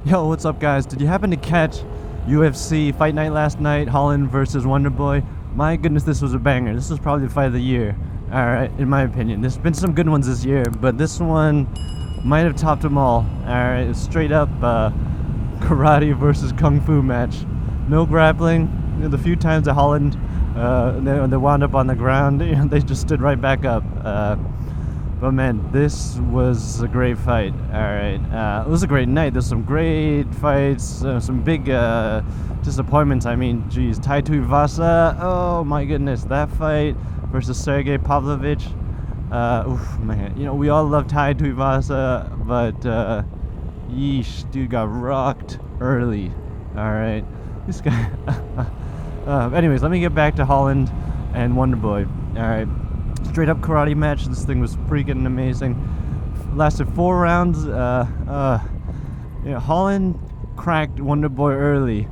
Yo, what's up, guys? Did you happen to catch UFC Fight Night last night? Holland versus Wonderboy? My goodness, this was a banger. This was probably the fight of the year. Alright, in my opinion. There's been some good ones this year, but this one might have topped them all. Alright, it's straight up karate versus kung fu match. No grappling. You know, the few times that Holland they wound up on the ground, you know, they just stood right back up. But man, this was a great fight. Alright, it was a great night. There's some great fights, some big disappointments. I mean, geez, Tai Tuivasa, oh my goodness, that fight versus Sergey Pavlovich. Oof, man, you know, we all love Tai Tuivasa, but yeesh, dude got rocked early. Alright, this guy. Anyways, let me get back to Holland and Wonderboy. Alright. Straight up karate match. This thing was freaking amazing. Lasted 4 rounds. You know, Holland cracked Wonderboy early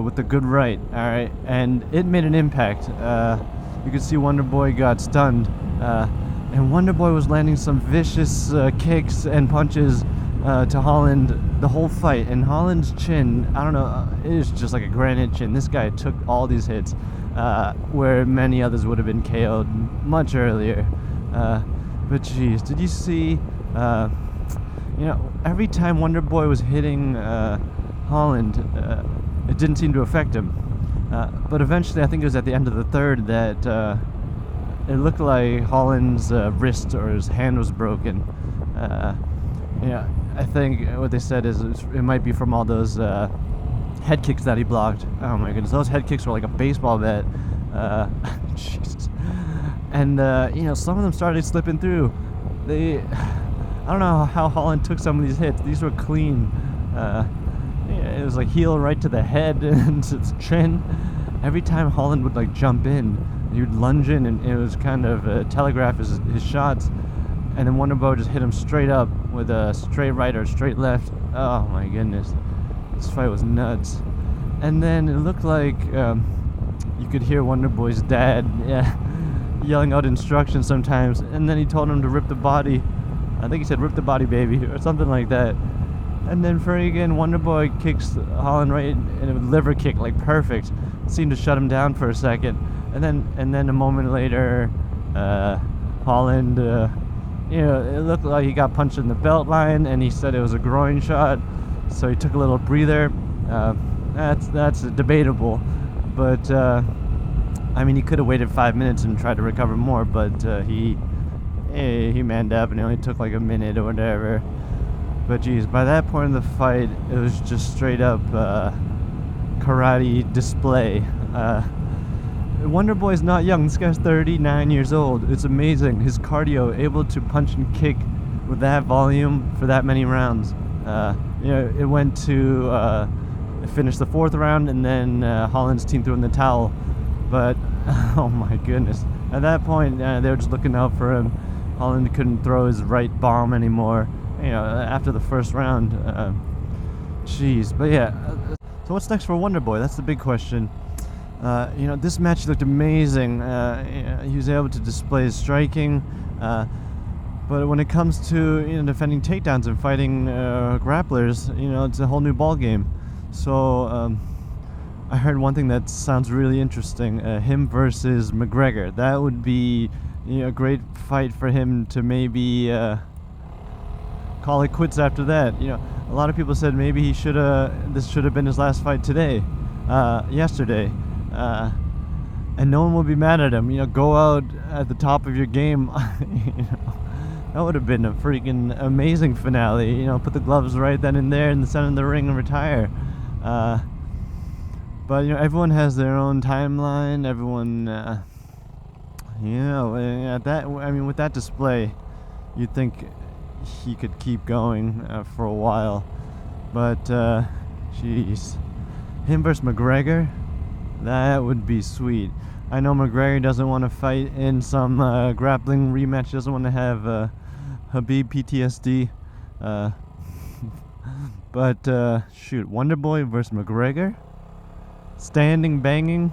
with a good right. All right, and it made an impact. You could see Wonderboy got stunned, and Wonderboy was landing some vicious kicks and punches to Holland the whole fight. And Holland's chin, I don't know, it is just like a granite chin. This guy took all these hits. Where many others would have been KO'd much earlier. But geez, did you see, you know, every time Wonderboy was hitting Holland, it didn't seem to affect him. But eventually, I think it was at the end of the third that it looked like Holland's wrist or his hand was broken. Yeah, I think what they said is it might be from all those head kicks that he blocked. Oh my goodness, those head kicks were like a baseball bat. Jesus. And you know, some of them started slipping through. I don't know how Holland took some of these hits. These were clean. Yeah, it was like heel right to the head and his chin. Every time Holland would like jump in, he would lunge in, and it was kind of telegraph his shots. And then Wonderboy just hit him straight up with a straight right or straight left. Oh my goodness. This fight was nuts. And then it looked like you could hear Wonderboy's dad yelling out instructions sometimes, and then he told him to rip the body. I think he said rip the body, baby, or something like that. And then friggin' Wonderboy kicks Holland right, and it would liver kick like perfect. It seemed to shut him down for a second. And then a moment later, Holland, you know, it looked like he got punched in the belt line, and he said it was a groin shot. So he took a little breather. That's debatable, but I mean, he could have waited 5 minutes and tried to recover more, but he manned up, and it only took like a minute or whatever. But geez, by that point in the fight, it was just straight up karate display. Wonderboy's not young. This guy's 39 years old. It's amazing. His cardio, able to punch and kick with that volume for that many rounds. You know, it went to it finished the 4th round, and then Holland's team threw in the towel. But oh my goodness, at that point they were just looking out for him. Holland couldn't throw his right bomb anymore, you know, after the first round. Jeez. But yeah, so what's next for Wonderboy? That's the big question. You know, this match looked amazing. He was able to display his striking. But when it comes to, you know, defending takedowns and fighting grapplers, you know, it's a whole new ball game. So I heard one thing that sounds really interesting: him versus McGregor. That would be, you know, a great fight for him to maybe call it quits after that. You know, a lot of people said maybe this should have been his last fight yesterday, and no one will be mad at him. You know, go out at the top of your game. You know. That would have been a freaking amazing finale. You know, put the gloves right then and there in the center of the ring and retire. But, you know, everyone has their own timeline. Everyone, you know, with that display, you'd think he could keep going for a while. But, jeez. Him versus McGregor, that would be sweet. I know McGregor doesn't want to fight in some grappling rematch. Doesn't want to have Habib PTSD. But shoot, Wonderboy versus McGregor, standing, banging,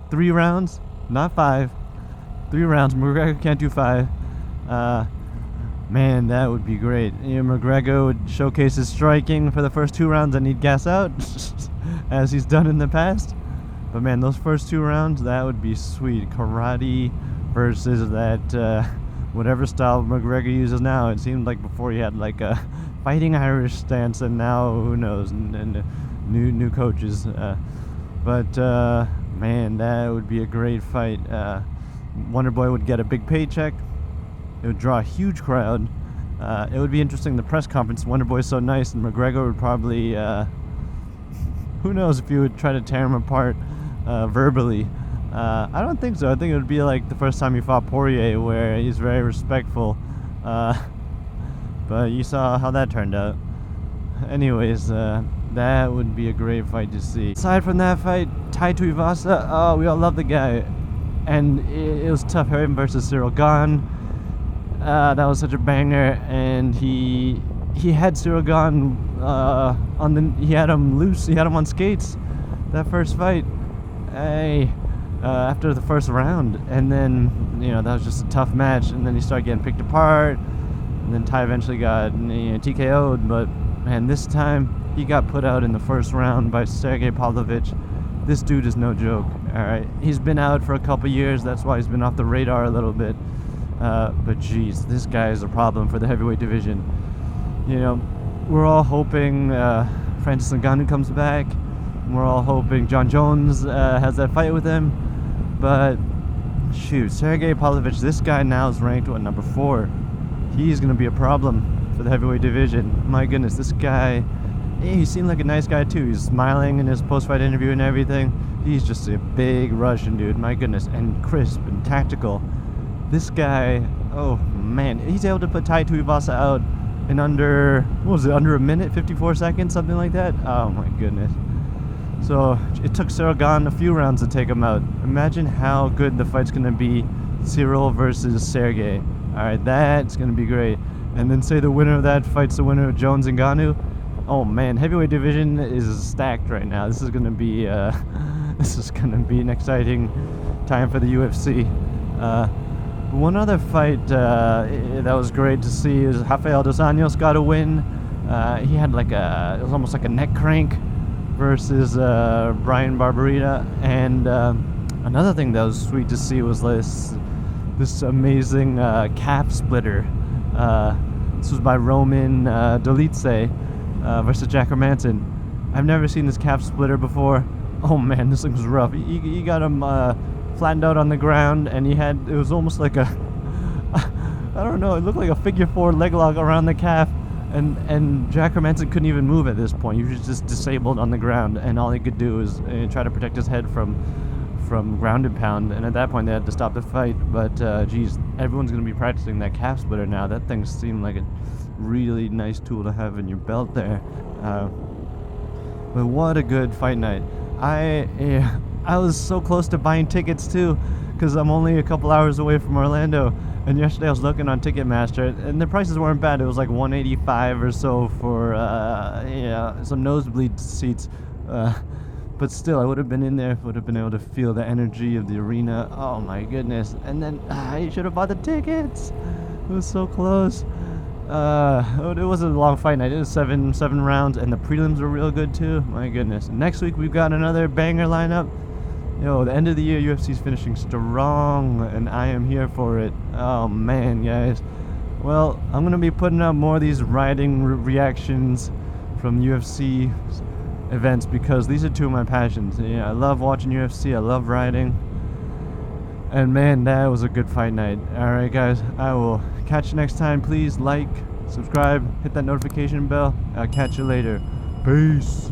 3 rounds, not 5. 3 rounds. McGregor can't do 5. Man, that would be great. McGregor would showcase his striking for the first 2 rounds and he'd gas out, as he's done in the past. But man, those first 2 rounds, that would be sweet. Karate versus that, whatever style McGregor uses now. It seemed like before he had like a fighting Irish stance, and now who knows, and new coaches. Man, that would be a great fight. Wonderboy would get a big paycheck. It would draw a huge crowd. It would be interesting. The press conference, Wonderboy's so nice, and McGregor would probably, who knows if he would try to tear him apart verbally. I don't think so. I think it would be like the first time he fought Poirier, where he's very respectful. But you saw how that turned out. Anyways, that would be a great fight to see. Aside from that fight, Tai Tuivasa, oh, we all love the guy. And it was tough. Him versus Cyril Gane. That was such a banger, and he had Cyril Gane he had him loose, he had him on skates that first fight. After the first round, and then that was just a tough match, and then he started getting picked apart, and then Tai eventually got TKO'd, but man, this time he got put out in the first round by Sergey Pavlovich. This dude is no joke. Alright, he's been out for a couple years, that's why he's been off the radar a little bit. But geez, this guy is a problem for the heavyweight division. We're all hoping Francis Ngannou comes back. We're all hoping John Jones has that fight with him. But shoot, Sergey Pavlovich, this guy now is ranked number 4. He's gonna be a problem for the heavyweight division. My goodness, this guy, he seemed like a nice guy too. He's smiling in his post-fight interview and everything. He's just a big Russian dude, my goodness, and crisp and tactical. This guy, oh man, he's able to put Tai Tuivasa out in under a minute, 54 seconds, something like that. Oh my goodness. So it took Cyril Gane a few rounds to take him out. Imagine how good the fight's gonna be, Cyril versus Sergey. Alright, that's gonna be great. And then say the winner of that fights the winner of Jones and Ngannou. Oh man, heavyweight division is stacked right now. This is gonna be an exciting time for the UFC. One other fight that was great to see is Rafael dos Anjos got a win. He had it was almost like a neck crank versus Brian Barberita. And another thing that was sweet to see was this amazing calf splitter. This was by Roman Dolidze versus Jack Hermanson. I've never seen this calf splitter before. Oh man, this thing was rough. He got him flattened out on the ground, and it was almost like I don't know, it looked like a figure 4 leg lock around the calf, and Jack Hermanson couldn't even move at this point. He was just disabled on the ground, and all he could do was try to protect his head from ground and pound, and at that point they had to stop the fight. But geez, everyone's going to be practicing that calf splitter now. That thing seemed like a really nice tool to have in your belt there. But what a good fight night. I was so close to buying tickets too, because I'm only a couple hours away from Orlando. And yesterday I was looking on Ticketmaster, and the prices weren't bad. It was like $185 or so for some nosebleed seats. But still, I would have been in there, would have been able to feel the energy of the arena. Oh my goodness! And then I should have bought the tickets. It was so close. It was a long fight night. It was seven rounds, and the prelims were real good too. My goodness. Next week we've got another banger lineup. The end of the year, UFC's finishing strong, and I am here for it. Oh man, guys. Well, I'm gonna be putting up more of these riding reactions from UFC events, because these are two of my passions. I love watching UFC. I love riding. And man, that was a good fight night. Alright guys, I will catch you next time. Please like, subscribe, hit that notification bell. I'll catch you later. Peace.